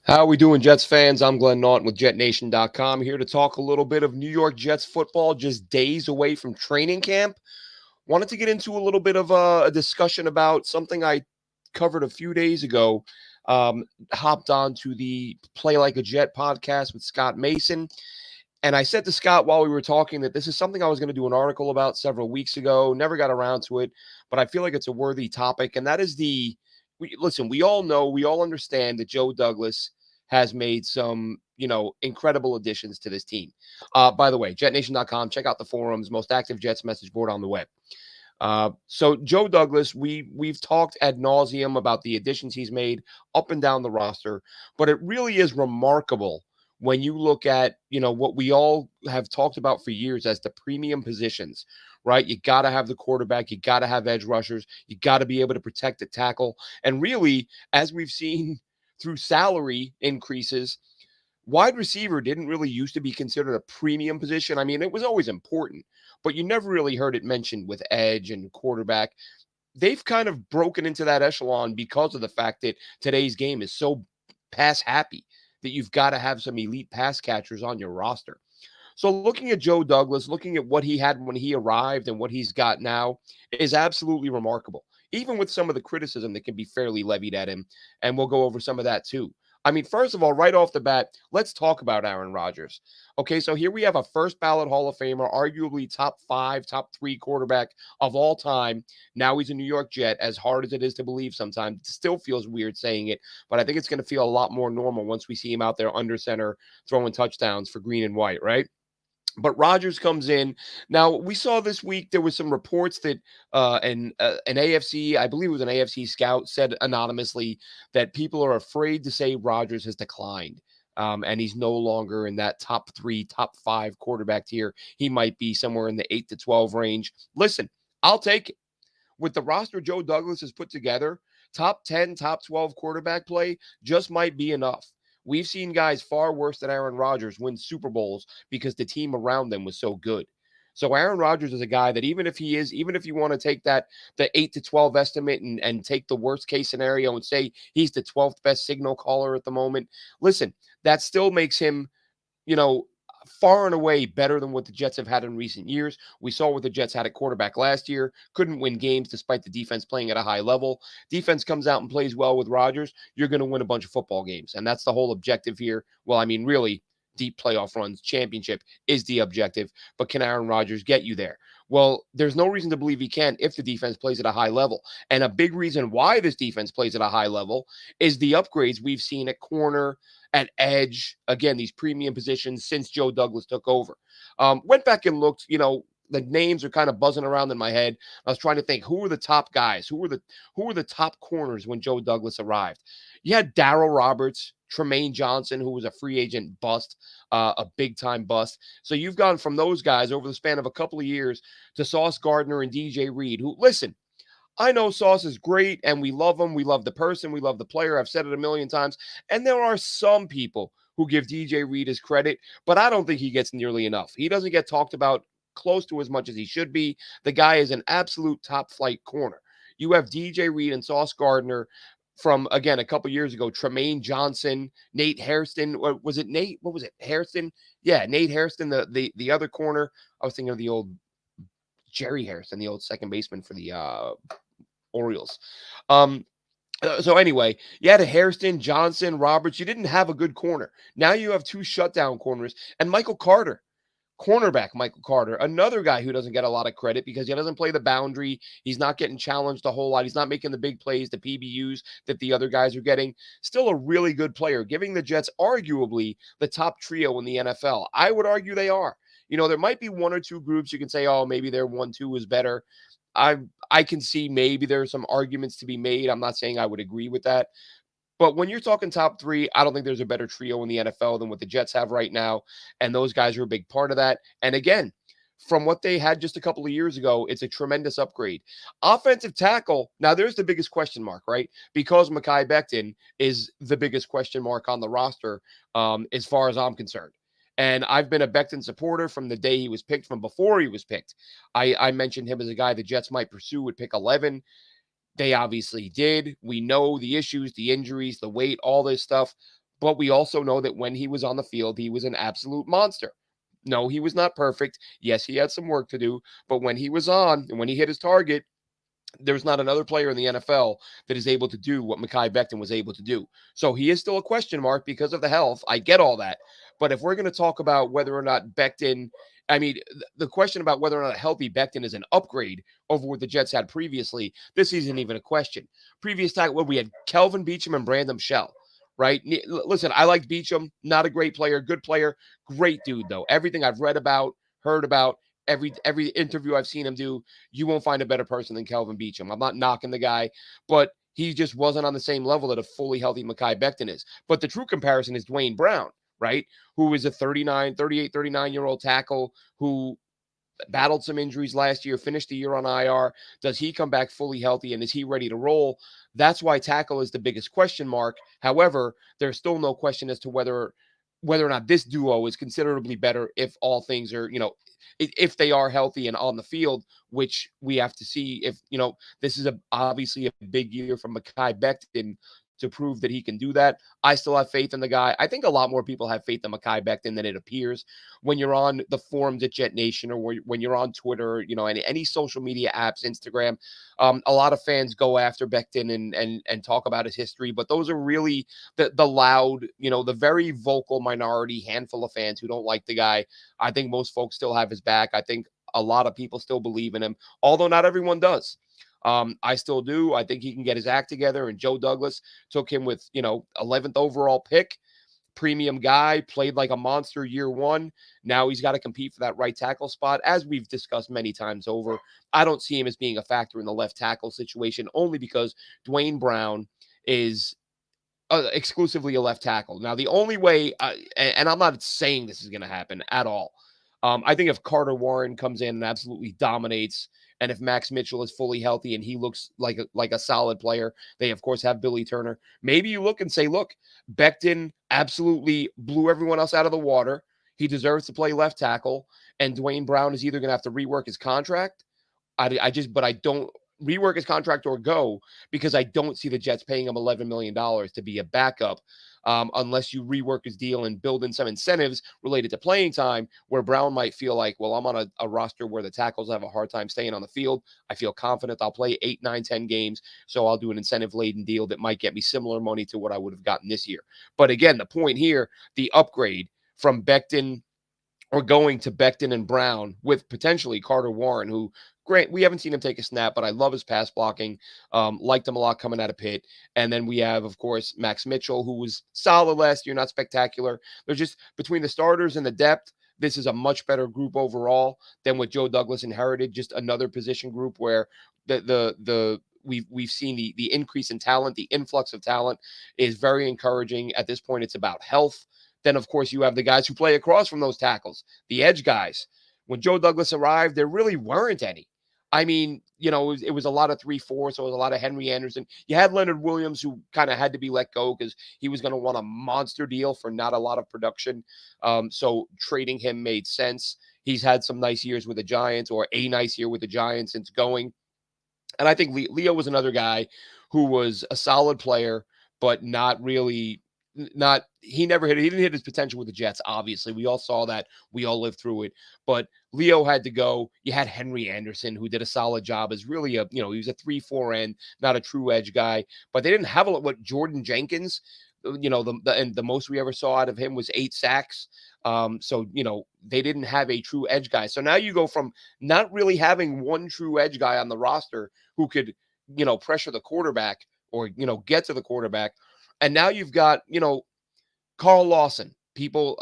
How are we doing, Jets fans? I'm Glenn Naughton with JetNation.com here to talk a little bit of New York Jets football just days away from training camp. Wanted to get into a little bit of a discussion about something I covered a few days ago. Hopped on to the Play Like a Jet podcast with Scott Mason. And I said to Scott while we were talking that this is something I was going to do an article about several weeks ago. Never got around to it, but I feel like it's a worthy topic. And that is listen, we all know, we all understand that Joe Douglas has made some, incredible additions to this team. By the way, jetnation.com, check out the forums, most active Jets message board on the web. So Joe Douglas, we've talked ad nauseum about the additions he's made up and down the roster, but it really is remarkable when you look at what we all have talked about for years as the premium positions, right? You got to have the quarterback, you got to have edge rushers, you got to be able to protect the tackle, and really, as we've seen through salary increases, wide receiver didn't really used to be considered a premium position. I mean, it was always important, but you never really heard it mentioned with edge and quarterback. They've kind of broken into that echelon because of the fact that today's game is so pass happy that you've got to have some elite pass catchers on your roster. So looking at Joe Douglas, looking at what he had when he arrived and what he's got now is absolutely remarkable. Even with some of the criticism that can be fairly levied at him, and we'll go over some of that too. I mean, first of all, right off the bat, let's talk about Aaron Rodgers. Okay, so here we have a first ballot Hall of Famer, arguably top five, top three quarterback of all time. Now he's a New York Jet, as hard as it is to believe sometimes. It still feels weird saying it, but I think it's going to feel a lot more normal once we see him out there under center throwing touchdowns for green and white, right? But Rodgers comes in. Now we saw this week there was some reports that an AFC, I believe it was an AFC scout, said anonymously that people are afraid to say Rodgers has declined. And he's no longer in that top three, top five quarterback tier. He might be somewhere in the 8 to 12 range. Listen, I'll take it. With the roster Joe Douglas has put together, top 10, top 12 quarterback play just might be enough. We've seen guys far worse than Aaron Rodgers win Super Bowls because the team around them was so good. So Aaron Rodgers is a guy that even if you want to take the 8 to 12 estimate and take the worst case scenario and say he's the 12th best signal caller at the moment, listen, that still makes him, you know, far and away better than what the Jets have had in recent years. We saw what the Jets had at quarterback last year, couldn't win games despite the defense playing at a high level. Defense comes out and plays well with Rodgers, you're going to win a bunch of football games. And that's the whole objective here. Well, I mean, really, deep playoff runs, championship is the objective, but can Aaron Rodgers get you there? Well, there's no reason to believe he can if the defense plays at a high level. And a big reason why this defense plays at a high level is the upgrades we've seen at corner, at edge, again, these premium positions since Joe Douglas took over. Went back and looked, the names are kind of buzzing around in my head. I was trying to think who were the top guys, who were the top corners when Joe Douglas arrived. You had Darryl Roberts, Tremaine Johnson, who was a free agent bust, a big time bust. So you've gone from those guys over the span of a couple of years to Sauce Gardner and DJ Reed, who, listen, I know Sauce is great and we love him. We love the person. We love the player. I've said it a million times. And there are some people who give DJ Reed his credit, but I don't think he gets nearly enough. He doesn't get talked about close to as much as he should be. The guy is an absolute top flight corner. You have DJ Reed and Sauce Gardner from, again, a couple years ago, Tremaine Johnson, Nate Hairston. Was it Nate? What was it? Hairston? Yeah, Nate Hairston, the other corner. I was thinking of the old Jerry Hairston, the old second baseman for the Orioles. Um, so anyway, you had a Hairston, Johnson, Roberts. You didn't have a good corner. Now you have two shutdown corners and Michael Carter, cornerback Michael Carter, another guy who doesn't get a lot of credit because he doesn't play the boundary. He's not getting challenged a whole lot. He's not making the big plays, the PBUs that the other guys are getting. Still a really good player, giving the Jets arguably the top trio in the NFL. I would argue they are. There might be one or two groups you can say, oh, maybe their 1-2 is better. I I can see maybe there are some arguments to be made. I'm not saying I would agree with that. But when you're talking top three, I don't think there's a better trio in the NFL than what the Jets have right now. And those guys are a big part of that. And again, from what they had just a couple of years ago, it's a tremendous upgrade. Offensive tackle, now there's the biggest question mark, right? Because Mekhi Becton is the biggest question mark on the roster, as far as I'm concerned. And I've been a Becton supporter from the day he was picked, from before he was picked. I mentioned him as a guy the Jets might pursue at pick 11. They obviously did. We know the issues, the injuries, the weight, all this stuff. But we also know that when he was on the field, he was an absolute monster. No, he was not perfect. Yes, he had some work to do, but when he was on and when he hit his target, there's not another player in the NFL that is able to do what Mekhi Becton was able to do. So he is still a question mark because of the health. I get all that. But if we're going to talk about whether or not Becton, I mean, the question about whether or not a healthy Becton is an upgrade over what the Jets had previously, this isn't even a question. Previous time, well, we had Kelvin Beachum and Brandon Shell, right? Listen, I liked Beachum, not a great player, good player, great dude, though. Everything I've read about, heard about, every interview I've seen him do, you won't find a better person than Kelvin Beachum. I'm not knocking the guy, but he just wasn't on the same level that a fully healthy Mekhi Becton is. But the true comparison is Dwayne Brown, right? Who is a 39-year-old tackle who battled some injuries last year, finished the year on IR. Does he come back fully healthy and is he ready to roll? That's why tackle is the biggest question mark. However, there's still no question as to whether or not this duo is considerably better if all things are, if they are healthy and on the field, which we have to see if, this is obviously a big year from Mekhi Becton to prove that he can do that. I still have faith in the guy. I think a lot more people have faith in Mekhi Becton than it appears. When you're on the forums at Jet Nation or when you're on Twitter, any social media apps, Instagram, a lot of fans go after Becton and talk about his history, but those are really the loud, the very vocal minority handful of fans who don't like the guy. I think most folks still have his back. I think a lot of people still believe in him, although not everyone does. I still do. I think he can get his act together. And Joe Douglas took him with, 11th overall pick, premium guy, played like a monster year one. Now he's got to compete for that right tackle spot. As we've discussed many times over, I don't see him as being a factor in the left tackle situation only because Dwayne Brown is exclusively a left tackle. Now, the only way, and I'm not saying this is going to happen at all. I think if Carter Warren comes in and absolutely dominates, and if Max Mitchell is fully healthy and he looks like a solid player, they of course have Billy Turner. Maybe you look and say, look, Becton absolutely blew everyone else out of the water. He deserves to play left tackle, and Dwayne Brown is either going to have to rework his contract. But I don't rework his contract or go because I don't see the Jets paying him $11 million to be a backup unless you rework his deal and build in some incentives related to playing time where Brown might feel like, well, I'm on a roster where the tackles have a hard time staying on the field. I feel confident I'll play 8, 9, 10 games. So I'll do an incentive-laden deal that might get me similar money to what I would have gotten this year. But again, the point here, the upgrade from Becton or going to Becton and Brown with potentially Carter Warren, who, great, we haven't seen him take a snap, but I love his pass blocking. Liked him a lot coming out of Pitt. And then we have, of course, Max Mitchell, who was solid last year, not spectacular. They're just between the starters and the depth. This is a much better group overall than what Joe Douglas inherited. Just another position group where we've seen the increase in talent, the influx of talent is very encouraging. At this point, it's about health. Then, of course, you have the guys who play across from those tackles, the edge guys. When Joe Douglas arrived, there really weren't any. I mean, it was a lot of 3-4, so it was a lot of Henry Anderson. You had Leonard Williams, who kind of had to be let go because he was going to want a monster deal for not a lot of production. So trading him made sense. He's had some nice years with the Giants, or a nice year with the Giants since going. And I think Leo was another guy who was a solid player, but not really he didn't hit his potential with the Jets. Obviously, we all saw that. We all lived through it. But Leo had to go. You had Henry Anderson, who did a solid job as really he was a 3-4 end, not a true edge guy. But they didn't have what Jordan Jenkins, the most we ever saw out of him was 8 sacks. So they didn't have a true edge guy. So now you go from not really having one true edge guy on the roster who could pressure the quarterback or get to the quarterback. And now you've got, Carl Lawson. People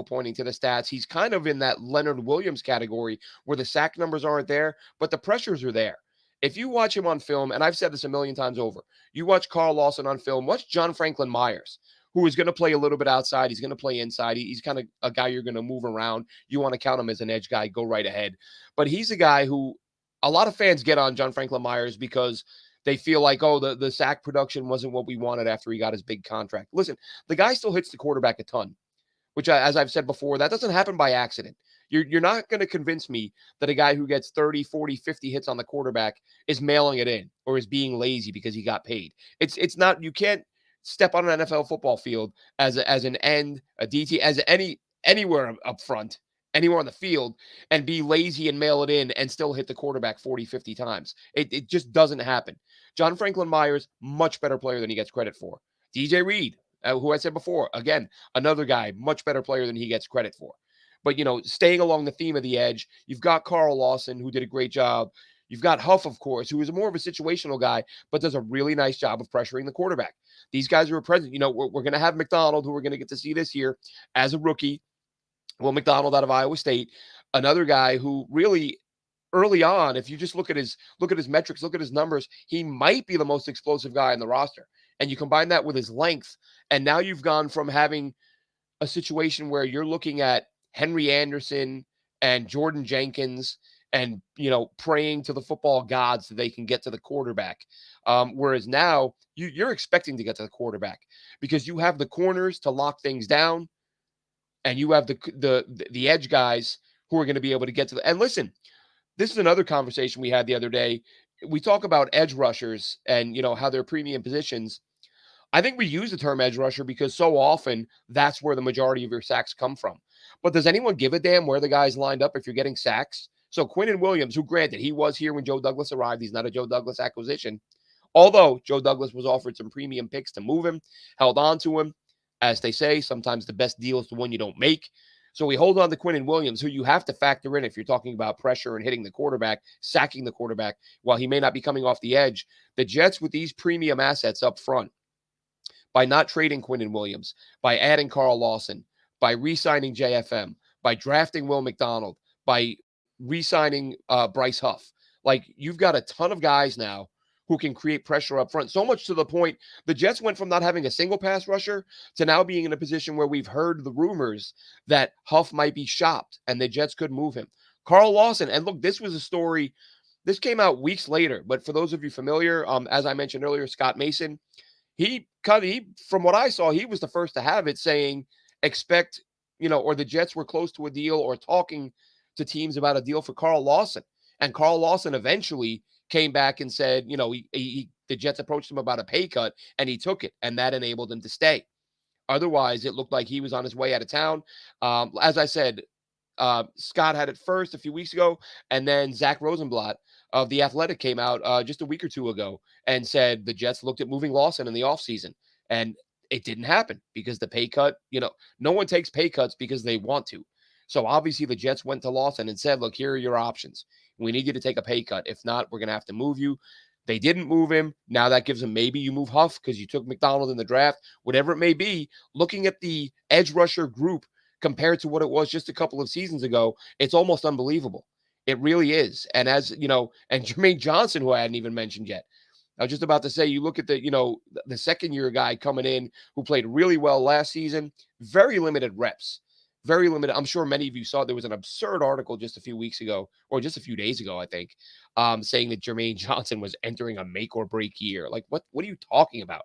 pointing to the stats. He's kind of in that Leonard Williams category where the sack numbers aren't there, but the pressures are there. If you watch him on film, and I've said this a million times over, you watch Carl Lawson on film, watch John Franklin Myers, who is going to play a little bit outside. He's going to play inside. He's kind of a guy you're going to move around. You want to count him as an edge guy, go right ahead. But he's a guy who a lot of fans get on John Franklin Myers because they feel like, oh, the sack production wasn't what we wanted after he got his big contract. Listen, the guy still hits the quarterback a ton, which, as I've said before, that doesn't happen by accident. You're not going to convince me that a guy who gets 30, 40, 50 hits on the quarterback is mailing it in or is being lazy because he got paid. It's not, you can't step on an NFL football field as an end, a DT, as anywhere up front, anywhere on the field, and be lazy and mail it in and still hit the quarterback 40, 50 times. It just doesn't happen. John Franklin Myers, much better player than he gets credit for. DJ Reed, who I said before, again, another guy, much better player than he gets credit for. But, staying along the theme of the edge, you've got Carl Lawson, who did a great job. You've got Huff, of course, who is more of a situational guy, but does a really nice job of pressuring the quarterback. These guys are present. We're going to have McDonald, who we're going to get to see this year as a rookie. Will McDonald out of Iowa State, another guy who really early on, if you just look at his metrics, look at his numbers, he might be the most explosive guy in the roster. And you combine that with his length, and now you've gone from having a situation where you're looking at Henry Anderson and Jordan Jenkins and, praying to the football gods that they can get to the quarterback. Whereas now you're expecting to get to the quarterback because you have the corners to lock things down and you have the edge guys who are going to be able to get to the, and listen, this is another conversation we had the other day. We talk about edge rushers and, how they're premium positions. I think we use the term edge rusher because so often that's where the majority of your sacks come from. But does anyone give a damn where the guy's lined up if you're getting sacks? So Quinnen Williams, who granted he was here when Joe Douglas arrived, he's not a Joe Douglas acquisition. Although Joe Douglas was offered some premium picks to move him, held on to him. As they say, sometimes the best deal is the one you don't make. So we hold on to Quinnen Williams, who you have to factor in if you're talking about pressure and hitting the quarterback, sacking the quarterback, while he may not be coming off the edge. The Jets, with these premium assets up front, by not trading Quinnen Williams, by adding Carl Lawson, by re-signing JFM, by drafting Will McDonald, by re-signing Bryce Huff. Like, you've got a ton of guys now who can create pressure up front, so much to the point the Jets went from not having a single pass rusher to now being in a position where we've heard the rumors that Huff might be shopped and the Jets could move him. Carl Lawson, and look, this was a story, this came out weeks later, but for those of you familiar, as I mentioned earlier, Scott Mason, he, from what I saw, he was the first to have it saying, expect, or the Jets were close to a deal or talking to teams about a deal for Carl Lawson. And Carl Lawson eventually came back and said, the Jets approached him about a pay cut and he took it, and that enabled him to stay. Otherwise, it looked like he was on his way out of town. As I said, Scott had it first a few weeks ago, and then Zach Rosenblatt of The Athletic came out just a week or two ago and said the Jets looked at moving Lawson in the offseason, and it didn't happen because the pay cut, no one takes pay cuts because they want to. So obviously the Jets went to Lawson and said, look, here are your options. We need you to take a pay cut. If not, we're going to have to move you. They didn't move him. Now that gives him, maybe you move Huff because you took McDonald in the draft, whatever it may be. Looking at the edge rusher group compared to what it was just a couple of seasons ago, it's almost unbelievable. It really is. And as and Jermaine Johnson, who I hadn't even mentioned yet, I was just about to say, you look at the second year guy coming in who played really well last season, very limited reps. Very limited. I'm sure many of you saw there was an absurd article just a few weeks ago, or just a few days ago, I think, saying that Jermaine Johnson was entering a make or break year. Like, what are you talking about?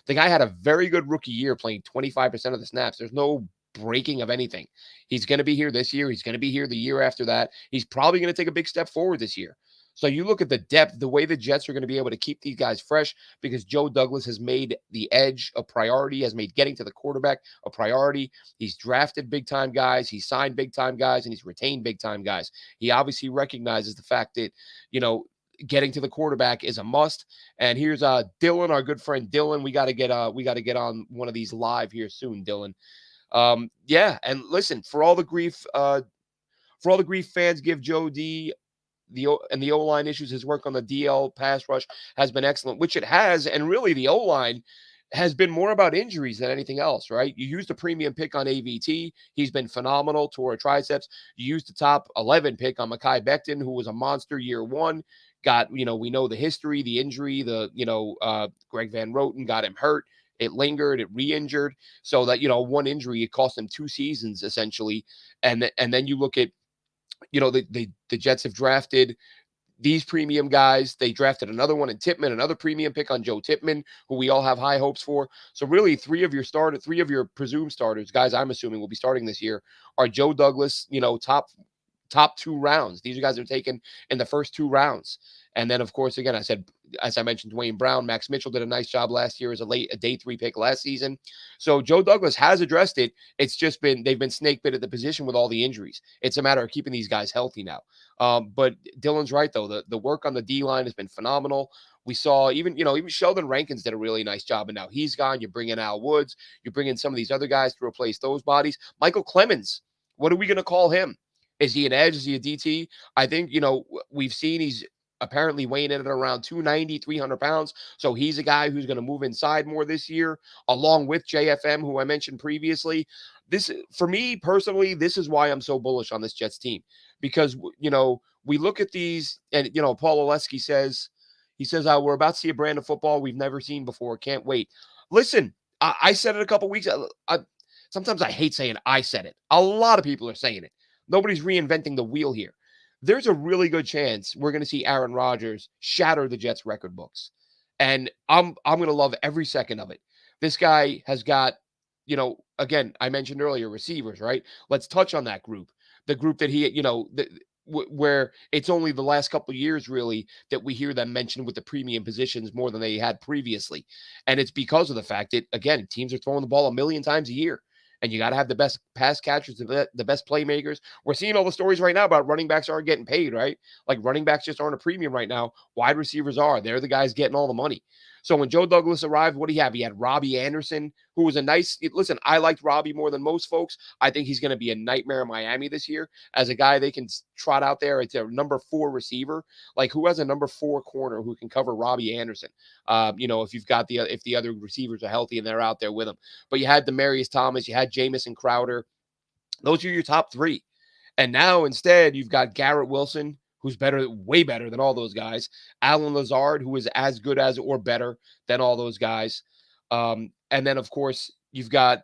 The guy had a very good rookie year playing 25% of the snaps. There's no breaking of anything. He's going to be here this year. He's going to be here the year after that. He's probably going to take a big step forward this year. So you look at the depth, the way the Jets are going to be able to keep these guys fresh because Joe Douglas has made the edge a priority, has made getting to the quarterback a priority. He's drafted big-time guys, he's signed big-time guys, and he's retained big-time guys. He obviously recognizes the fact that, getting to the quarterback is a must. And here's Dylan, our good friend Dylan. We got to get on one of these live here soon, Dylan. Yeah, and listen, for all the grief fans give Joe D, the O-line issues, his work on the DL pass rush has been excellent, which it has. And really the O-line has been more about injuries than anything else, right? You used a premium pick on AVT. He's been phenomenal, tore triceps. You used the top 11 pick on Mekhi Becton, who was a monster year one. Got, we know the history, the injury, Greg Van Roten got him hurt. It lingered, it re-injured. So that, one injury, it cost him 2 seasons essentially. And then you look at, the Jets have drafted these premium guys. They drafted another one in Tippmann, another premium pick on Joe Tippmann, who we all have high hopes for. So really 3 of your presumed starters, guys I'm assuming will be starting this year, are Joe Douglas, top top 2 rounds. These are guys that are taken in the first 2 rounds. And then, of course, again, I said, as I mentioned, Dwayne Brown, Max Mitchell did a nice job last year as a day 3 pick last season. So Joe Douglas has addressed it. It's just they've been snake bit at the position with all the injuries. It's a matter of keeping these guys healthy now. But Dylan's right, though. The work on the D line has been phenomenal. We saw even Sheldon Rankins did a really nice job, and now he's gone. You bring in Al Woods, you bring in some of these other guys to replace those bodies. Michael Clemens, what are we going to call him? Is he an edge? Is he a DT? I think, we've seen he's apparently weighing in at around 290, 300 pounds. So he's a guy who's going to move inside more this year, along with JFM, who I mentioned previously. This, for me personally, this is why I'm so bullish on this Jets team, because, we look at these and, Paul Oleski says, we're about to see a brand of football we've never seen before. Can't wait. Listen, I said it a couple weeks. Sometimes I hate saying I said it. A lot of people are saying it. Nobody's reinventing the wheel here. There's a really good chance we're going to see Aaron Rodgers shatter the Jets record books. And I'm going to love every second of it. This guy has got, again, I mentioned earlier, receivers, right? Let's touch on that group. The group that he, where it's only the last couple of years really that we hear them mentioned with the premium positions more than they had previously. And it's because of the fact that, again, teams are throwing the ball a million times a year. And you got to have the best pass catchers, the best playmakers. We're seeing all the stories right now about running backs aren't getting paid, right? Like running backs just aren't a premium right now. Wide receivers are. They're the guys getting all the money. So when Joe Douglas arrived, what do you have? He had Robbie Anderson, who was listen, I liked Robbie more than most folks. I think he's going to be a nightmare in Miami this year as a guy they can trot out there. It's a number 4 receiver. Like, who has a number 4 corner who can cover Robbie Anderson? If the other receivers are healthy and they're out there with him. But you had Demaryius Thomas, you had Jamison Crowder. Those are your top 3. And now instead you've got Garrett Wilson, who's way better than all those guys. Alan Lazard, who is as good as or better than all those guys. And then, of course, you've got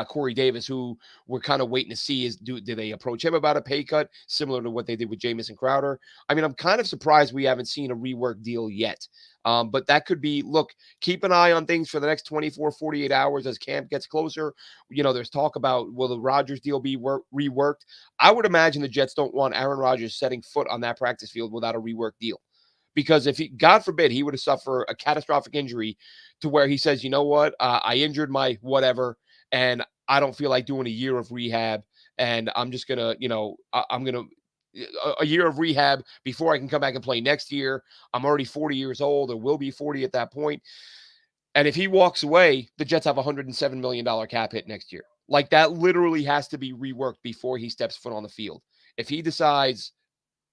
Corey Davis, who we're kind of waiting to see do they approach him about a pay cut, similar to what they did with Jamison Crowder. I mean, I'm kind of surprised we haven't seen a rework deal yet. But that could be, look, keep an eye on things for the next 24, 48 hours as camp gets closer. There's talk about, will the Rodgers deal be reworked? I would imagine the Jets don't want Aaron Rodgers setting foot on that practice field without a rework deal. Because if God forbid, he would have suffered a catastrophic injury to where he says, you know what, I injured my whatever, and I don't feel like doing a year of rehab, and I'm just going to, I'm going to, a year of rehab before I can come back and play next year. I'm already 40 years old, or will be 40 at that point. And if he walks away, the Jets have a $107 million cap hit next year. Like, that literally has to be reworked before he steps foot on the field. If he decides,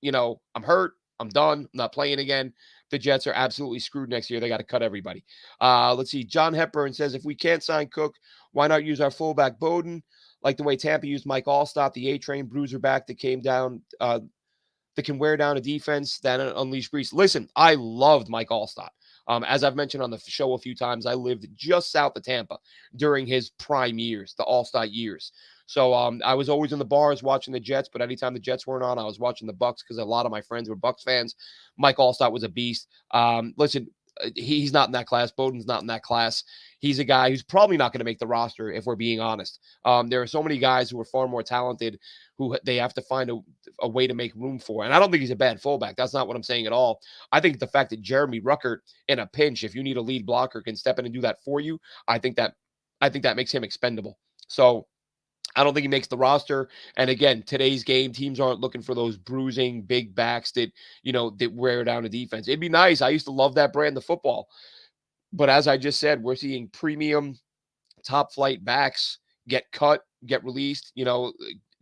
I'm hurt, I'm done, I'm not playing again, the Jets are absolutely screwed next year. They got to cut everybody. Let's see. John Hepburn says, if we can't sign Cook, why not use our fullback Bowden? Like the way Tampa used Mike Allstott, the A-train bruiser back that came down, that can wear down a defense, that unleash Brees. Listen, I loved Mike Allstott. As I've mentioned on the show a few times, I lived just south of Tampa during his prime years, the Allstott years. So I was always in the bars watching the Jets, but anytime the Jets weren't on, I was watching the Bucks because a lot of my friends were Bucks fans. Mike Allstott was a beast. Listen, he's not in that class. Bowden's not in that class. He's a guy who's probably not going to make the roster, if we're being honest. There are so many guys who are far more talented who they have to find a way to make room for. And I don't think he's a bad fullback. That's not what I'm saying at all. I think the fact that Jeremy Ruckert, in a pinch, if you need a lead blocker, can step in and do that for you, I think that makes him expendable. So I don't think he makes the roster. And again, today's game, teams aren't looking for those bruising big backs that wear down a defense. It'd be nice. I used to love that brand of football. But as I just said, we're seeing premium top flight backs get cut, get released.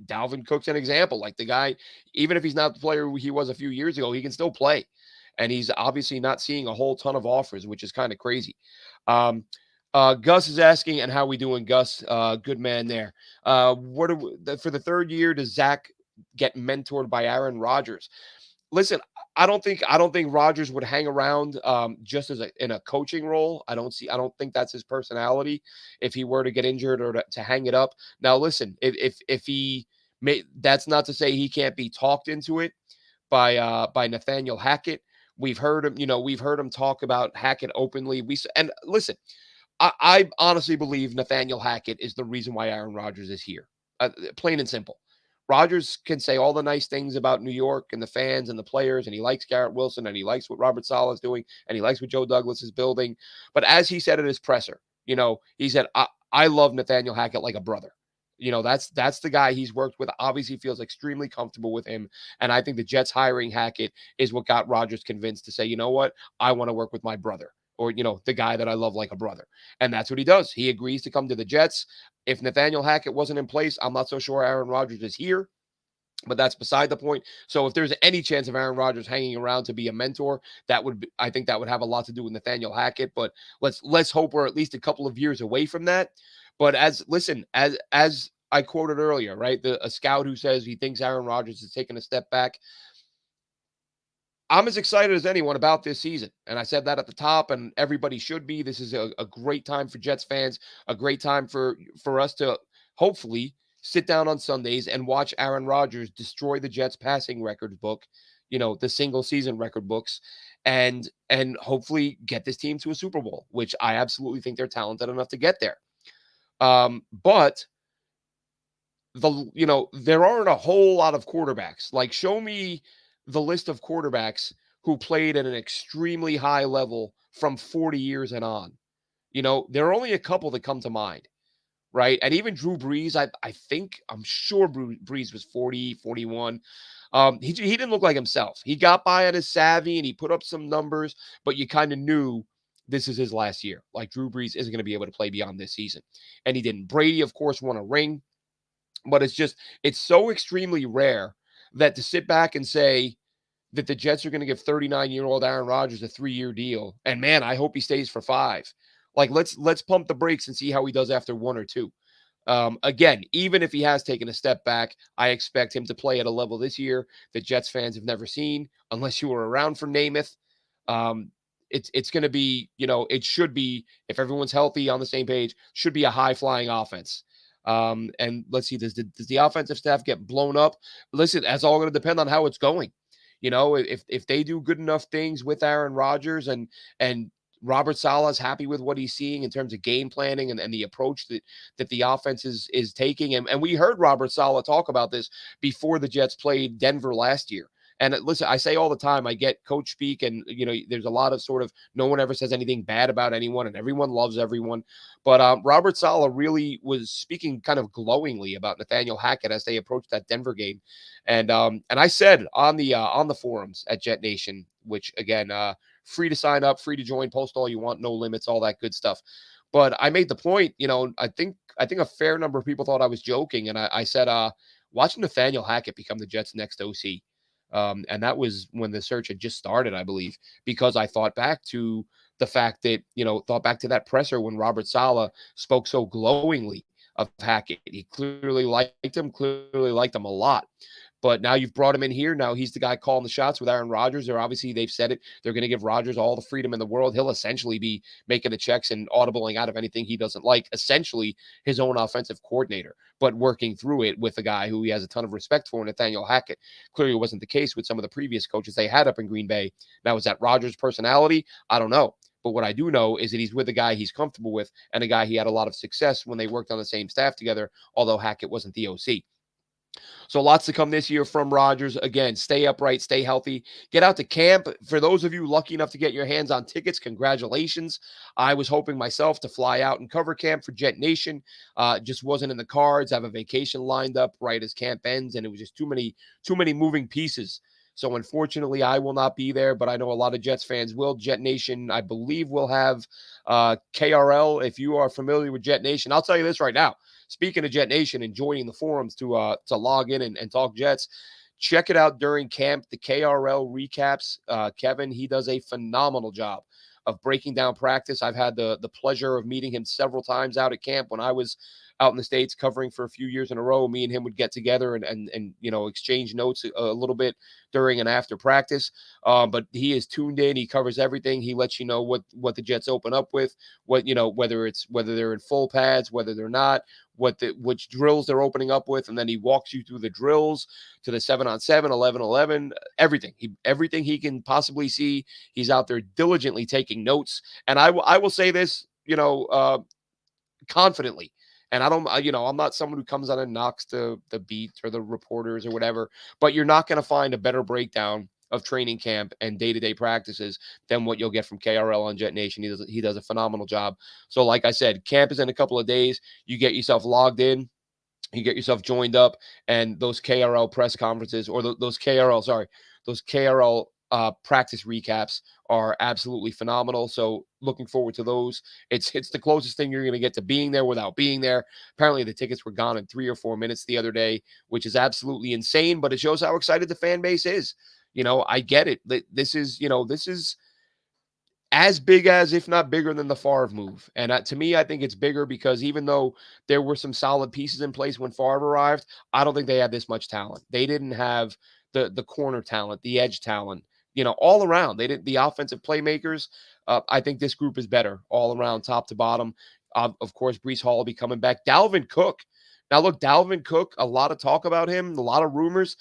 Dalvin Cook's an example. Like, the guy, even if he's not the player he was a few years ago, he can still play. And he's obviously not seeing a whole ton of offers, which is kind of crazy. Gus is asking, and how we doing, Gus? Good man there. For the third year, does Zach get mentored by Aaron Rodgers? Listen, I don't think Rodgers would hang around just in a coaching role. I don't think that's his personality. If he were to get injured or to hang it up. Now, listen, if he may, that's not to say he can't be talked into it by Nathaniel Hackett. We've heard him talk about Hackett openly. And listen, I honestly believe Nathaniel Hackett is the reason why Aaron Rodgers is here. Plain and simple. Rodgers can say all the nice things about New York and the fans and the players, and he likes Garrett Wilson, and he likes what Robert Saleh is doing, and he likes what Joe Douglas is building. But as he said in his presser, he said, I love Nathaniel Hackett like a brother. That's the guy he's worked with. Obviously feels extremely comfortable with him. And I think the Jets hiring Hackett is what got Rodgers convinced to say, you know what? I want to work with my brother, or, the guy that I love like a brother. And that's what he does. He agrees to come to the Jets. If Nathaniel Hackett wasn't in place, I'm not so sure Aaron Rodgers is here. But that's beside the point. So if there's any chance of Aaron Rodgers hanging around to be a mentor, I think that would have a lot to do with Nathaniel Hackett. But let's hope we're at least a couple of years away from that. But as I quoted earlier, right? A scout who says he thinks Aaron Rodgers is taking a step back. I'm as excited as anyone about this season. And I said that at the top, and everybody should be. This is a great time for Jets fans, a great time for us to hopefully sit down on Sundays and watch Aaron Rodgers destroy the Jets passing record book, the single season record books, and hopefully get this team to a Super Bowl, which I absolutely think they're talented enough to get there. But there aren't a whole lot of quarterbacks. Like, show me the list of quarterbacks who played at an extremely high level from 40 years and on. There are only a couple that come to mind, right? And even Drew Brees, I'm sure Brees was 40, 41. He didn't look like himself. He got by at his savvy and he put up some numbers, but you kind of knew this is his last year. Like, Drew Brees isn't going to be able to play beyond this season. And he didn't. Brady, of course, won a ring, but it's so extremely rare that to sit back and say that the Jets are going to give 39-year-old Aaron Rodgers a 3-year deal. And man, I hope he stays for 5. Like, let's pump the brakes and see how he does after 1 or 2. Again, even if he has taken a step back, I expect him to play at a level this year that Jets fans have never seen, unless you were around for Namath. It's going to be, it should be, if everyone's healthy on the same page, should be a high-flying offense. And let's see, does the offensive staff get blown up? Listen, that's all going to depend on how it's going. If they do good enough things with Aaron Rodgers and Robert Saleh's happy with what he's seeing in terms of game planning and the approach that the offense is taking. And we heard Robert Saleh talk about this before the Jets played Denver last year. And listen, I say all the time, I get coach speak, and there's a lot of sort of no one ever says anything bad about anyone, and everyone loves everyone. But Robert Saleh really was speaking kind of glowingly about Nathaniel Hackett as they approached that Denver game, and I said on the forums at Jet Nation, which again, free to sign up, free to join, post all you want, no limits, all that good stuff. But I made the point, I think a fair number of people thought I was joking, and I said, watch Nathaniel Hackett become the Jets' next OC. And that was when the search had just started, I believe, because I thought back to the fact that, thought back to that presser when Robert Saleh spoke so glowingly of Hackett. He clearly liked him a lot. But now you've brought him in here. Now he's the guy calling the shots with Aaron Rodgers. They've said it. They're going to give Rodgers all the freedom in the world. He'll essentially be making the checks and audibling out of anything he doesn't like. Essentially his own offensive coordinator, but working through it with a guy who he has a ton of respect for, Nathaniel Hackett. Clearly wasn't the case with some of the previous coaches they had up in Green Bay. Now, is that Rodgers' personality? I don't know. But what I do know is that he's with a guy he's comfortable with and a guy he had a lot of success when they worked on the same staff together, although Hackett wasn't the OC. So lots to come this year from Rodgers. Again, stay upright, stay healthy. Get out to camp. For those of you lucky enough to get your hands on tickets, congratulations. I was hoping myself to fly out and cover camp for Jet Nation. Just wasn't in the cards. I have a vacation lined up right as camp ends, and it was just too many moving pieces. So unfortunately, I will not be there, but I know a lot of Jets fans will. Jet Nation, I believe, will have KRL. If you are familiar with Jet Nation, I'll tell you this right now. Speaking of Jet Nation and joining the forums to log in and talk Jets, check it out during camp. The KRL recaps. Kevin, he does a phenomenal job of breaking down practice. I've had the pleasure of meeting him several times out at camp when I was out in the States covering for a few years in a row. Me and him would get together and exchange notes a little bit during and after practice. But he is tuned in. He covers everything. He lets you know what the Jets open up with, whether they're in full pads, whether they're not, which drills they're opening up with, and then he walks you through the drills to the 7-on-7, 11-11, everything. Everything he can possibly see, he's out there diligently taking notes. And I will say this, confidently, And I don't, I'm not someone who comes on and knocks the beat or the reporters or whatever, but you're not going to find a better breakdown of training camp and day-to-day practices than what you'll get from KRL on Jet Nation. He does a phenomenal job. So like I said, camp is in a couple of days. You get yourself logged in, you get yourself joined up, and those KRL press conferences or those KRL practice recaps are absolutely phenomenal. So looking forward to those. It's the closest thing you're going to get to being there without being there. Apparently the tickets were gone in 3 or 4 minutes the other day, which is absolutely insane, but it shows how excited the fan base is. I get it. This is as big as, if not bigger than, the Favre move. And to me, I think it's bigger because even though there were some solid pieces in place when Favre arrived, I don't think they had this much talent. They didn't have the corner talent, the edge talent, all around. They didn't, the offensive playmakers. I think this group is better all around, top to bottom. Of course, Breece Hall will be coming back. Dalvin Cook. Now, look, Dalvin Cook, a lot of talk about him, a lot of rumors.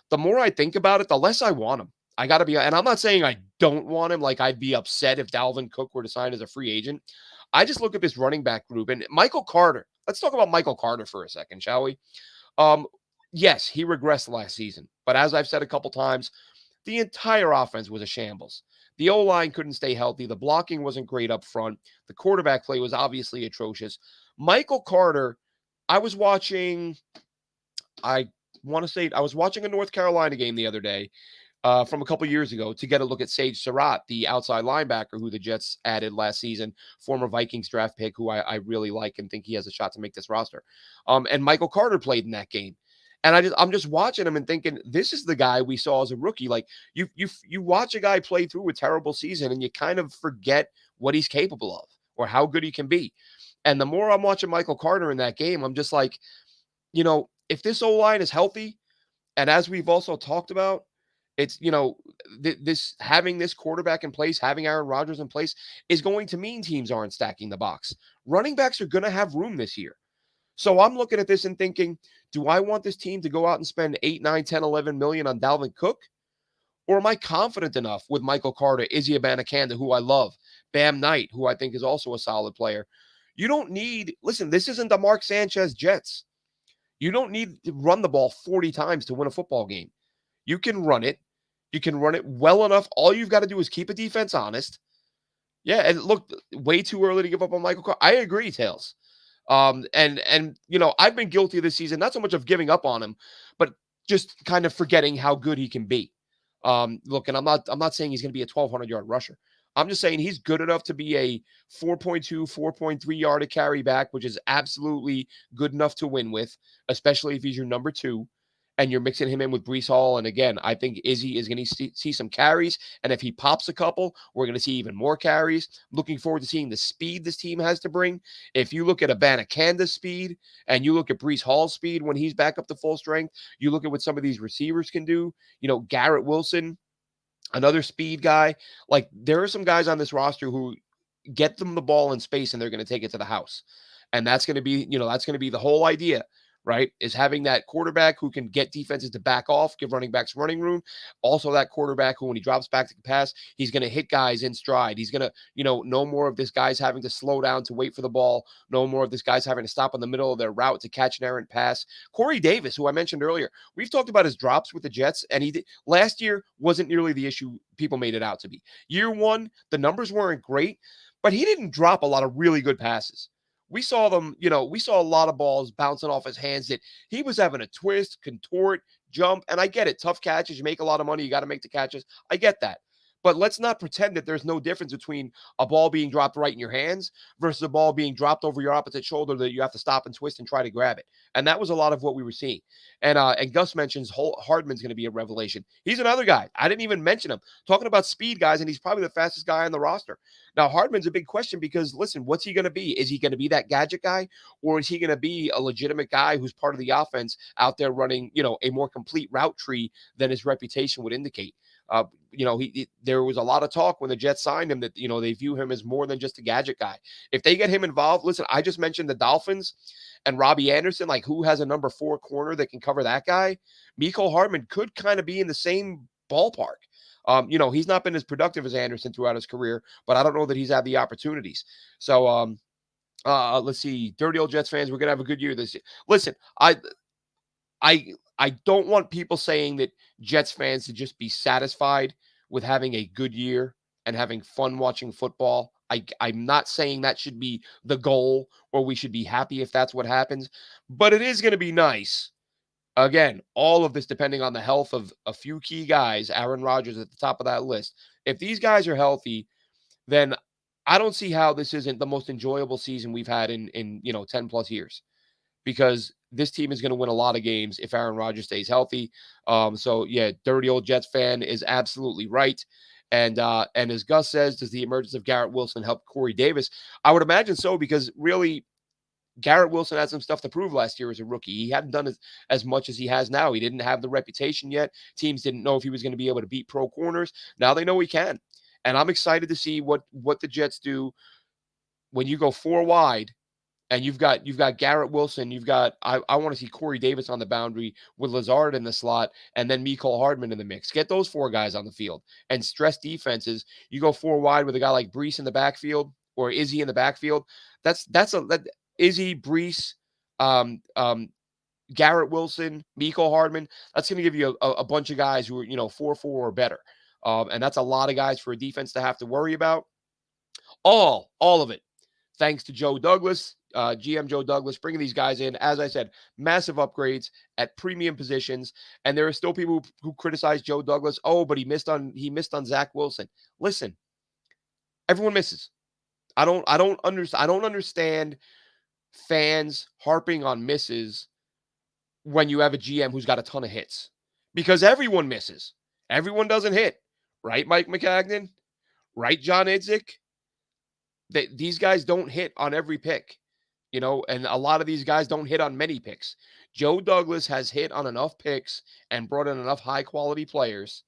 The more I think about it, the less I want him. I got to be, and I'm not saying I don't want him. Like, I'd be upset if Dalvin Cook were to sign as a free agent. I just look at this running back group and Michael Carter. Let's talk about Michael Carter for a second, shall we? Um, yes, he regressed last season, but as I've said a couple times, the entire offense was a shambles. The O-line couldn't stay healthy. The blocking wasn't great up front. The quarterback play was obviously atrocious. Michael Carter, I was watching, I want to say, I was watching a North Carolina game the other day from a couple years ago to get a look at Sage Surratt, the outside linebacker who the Jets added last season, former Vikings draft pick who I really like and think he has a shot to make this roster. And Michael Carter played in that game. And I'm just watching him and thinking, this is the guy we saw as a rookie. Like, you watch a guy play through a terrible season and you kind of forget what he's capable of or how good he can be. And the more I'm watching Michael Carter in that game, I'm just like, if this O-line is healthy, and as we've also talked about, it's, this having this quarterback in place, having Aaron Rodgers in place is going to mean teams aren't stacking the box. Running backs are going to have room this year. So I'm looking at this and thinking, do I want this team to go out and spend 8, 9, 10, 11 million on Dalvin Cook? Or am I confident enough with Michael Carter, Izzy Abanikanda, who I love, Bam Knight, who I think is also a solid player? You don't need, listen, this isn't the Mark Sanchez Jets. You don't need to run the ball 40 times to win a football game. You can run it. You can run it well enough. All you've got to do is keep a defense honest. Yeah, and look, way too early to give up on Michael Carter. I agree, Tails. And I've been guilty this season, not so much of giving up on him, but just kind of forgetting how good he can be. Look, and I'm not saying he's going to be a 1,200-yard rusher. I'm just saying he's good enough to be a 4.2, 4.3 yard a carry back, which is absolutely good enough to win with, especially if he's your number 2 and you're mixing him in with Breece Hall. And again, I think Izzy is going to see some carries. And if he pops a couple, we're going to see even more carries. Looking forward to seeing the speed this team has to bring. If you look at Abanakanda's speed and you look at Breece Hall's speed when he's back up to full strength, you look at what some of these receivers can do. Garrett Wilson, another speed guy. Like, there are some guys on this roster who get them the ball in space and they're going to take it to the house. And that's going to be, the whole idea, right? Is having that quarterback who can get defenses to back off, give running backs running room. Also that quarterback who, when he drops back to pass, he's going to hit guys in stride. He's going to, no more of this guys having to slow down to wait for the ball. No more of this guys having to stop in the middle of their route to catch an errant pass. Corey Davis, who I mentioned earlier, we've talked about his drops with the Jets, and last year wasn't nearly the issue people made it out to be. Year 1, the numbers weren't great, but he didn't drop a lot of really good passes. We saw them, we saw a lot of balls bouncing off his hands that he was having to twist, contort, jump. And I get it. Tough catches. You make a lot of money. You got to make the catches. I get that. But let's not pretend that there's no difference between a ball being dropped right in your hands versus a ball being dropped over your opposite shoulder that you have to stop and twist and try to grab it. And that was a lot of what we were seeing. And Gus mentions Hardman's going to be a revelation. He's another guy. I didn't even mention him. Talking about speed guys, and he's probably the fastest guy on the roster. Now, Hardman's a big question because, listen, what's he going to be? Is he going to be that gadget guy, or is he going to be a legitimate guy who's part of the offense out there running, a more complete route tree than his reputation would indicate? There was a lot of talk when the Jets signed him that, they view him as more than just a gadget guy. If they get him involved, listen, I just mentioned the Dolphins and Robbie Anderson, like, who has a number 4 corner that can cover that guy? Mecole Hardman could kind of be in the same ballpark. He's not been as productive as Anderson throughout his career, but I don't know that he's had the opportunities. So, Let's see. Dirty old Jets fans, we're gonna have a good year this year. Listen, I don't want people saying that Jets fans to just be satisfied with having a good year and having fun watching football. I'm not saying that should be the goal or we should be happy if that's what happens, but it is going to be nice. Again, all of this depending on the health of a few key guys, Aaron Rodgers at the top of that list. If these guys are healthy, then I don't see how this isn't the most enjoyable season we've had in 10 plus years, because this team is going to win a lot of games if Aaron Rodgers stays healthy. So yeah, dirty old Jets fan is absolutely right. And as Gus says, does the emergence of Garrett Wilson help Corey Davis? I would imagine so, because really Garrett Wilson had some stuff to prove last year as a rookie. He hadn't done as much as he has now. He didn't have the reputation yet. Teams didn't know if he was going to be able to beat pro corners. Now they know he can. And I'm excited to see what the Jets do when you go four wide and you've got Garrett Wilson, I want to see Corey Davis on the boundary with Lazard in the slot, and then Mecole Hardman in the mix. Get those four guys on the field and stress defenses. You go four wide with a guy like Brees in the backfield or Izzy in the backfield. That Izzy, Brees, Garrett Wilson, Mecole Hardman. That's going to give you a bunch of guys who are 4-4 or better, and that's a lot of guys for a defense to have to worry about. All of it, thanks to Joe Douglas, GM Joe Douglas, bringing these guys in. As I said, massive upgrades at premium positions. And there are still people who criticize Joe Douglas. Oh, but he missed on Zach Wilson. Listen, everyone misses. I don't understand fans harping on misses when you have a GM who's got a ton of hits, because everyone misses. Everyone doesn't hit, right? Mike McCagnon, right? John Idzik. These guys don't hit on every pick, and a lot of these guys don't hit on many picks. Joe Douglas has hit on enough picks and brought in enough high quality players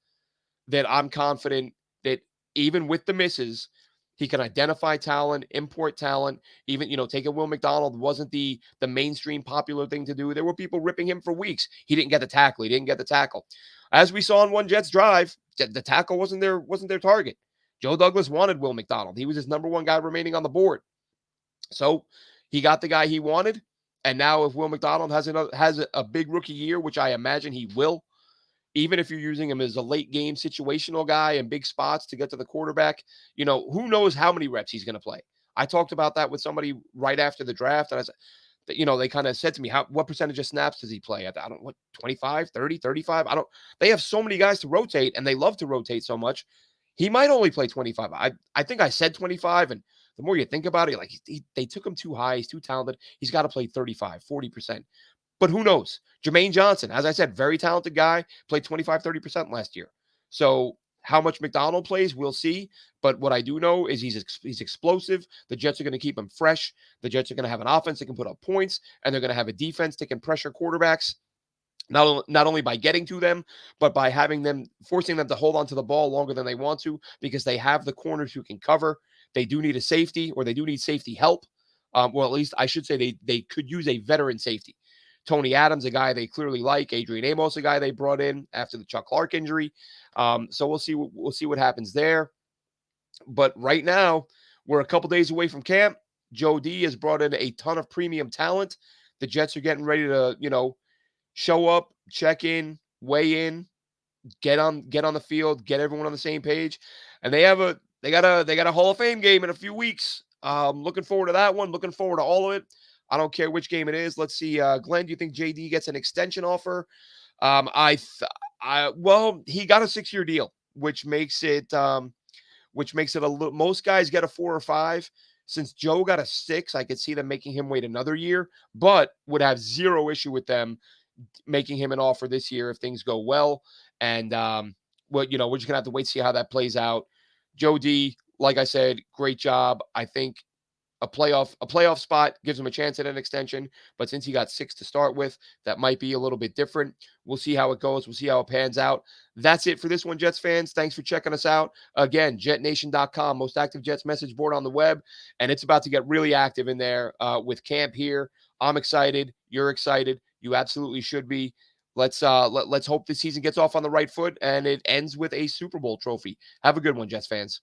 that I'm confident that even with the misses, he can identify talent, import talent. Even, taking Will McDonald wasn't the mainstream popular thing to do. There were people ripping him for weeks. He didn't get the tackle. He didn't get the tackle. As we saw in one Jets drive, the tackle wasn't their target. Joe Douglas wanted Will McDonald. He was his number one guy remaining on the board. So he got the guy he wanted. And now if Will McDonald has a big rookie year, which I imagine he will, even if you're using him as a late game situational guy in big spots to get to the quarterback, who knows how many reps he's going to play. I talked about that with somebody right after the draft. And I said, they kind of said to me, what percentage of snaps does he play? I don't know, 25, 30, 35. They have so many guys to rotate, and they love to rotate so much. He might only play 25. I think I said 25, and the more you think about it, like they took him too high. He's too talented. He's got to play 35, 40%. But who knows? Jermaine Johnson, as I said, very talented guy, played 25, 30% last year. So how much McDonald plays, we'll see. But what I do know is he's explosive. The Jets are going to keep him fresh. The Jets are going to have an offense that can put up points, and they're going to have a defense that can pressure quarterbacks. Not only by getting to them, but by forcing them to hold on to the ball longer than they want to, because they have the corners who can cover. They do need a safety, or they do need safety help. Well, at least I should say they could use a veteran safety. Tony Adams, a guy they clearly like. Adrian Amos, a guy they brought in after the Chuck Clark injury. So we'll see what happens there. But right now, we're a couple days away from camp. Joe D has brought in a ton of premium talent. The Jets are getting ready to, show up, check in, weigh in, get on the field, get everyone on the same page. And they got a Hall of Fame game in a few weeks. Looking forward to that one. Looking forward to all of it. I don't care which game it is. Let's see. Glenn, do you think JD gets an extension offer? Well, he got a 6-year deal, which makes it a little. Most guys get a 4 or 5. Since Joe got a 6, I could see them making him wait another year, but would have zero issue with them making him an offer this year if things go well. And we're just gonna have to wait to see how that plays out. Joe D, like I said, great job. I think a playoff spot gives him a chance at an extension, but since he got 6 to start with, that might be a little bit different. We'll see how it goes. We'll see how it pans out. That's it for this one, Jets fans. Thanks for checking us out. Again, JetNation.com, most active Jets message board on the web, and it's about to get really active in there with camp here. I'm excited. You're excited. You absolutely should be. Let's hope this season gets off on the right foot and it ends with a Super Bowl trophy. Have a good one, Jets fans.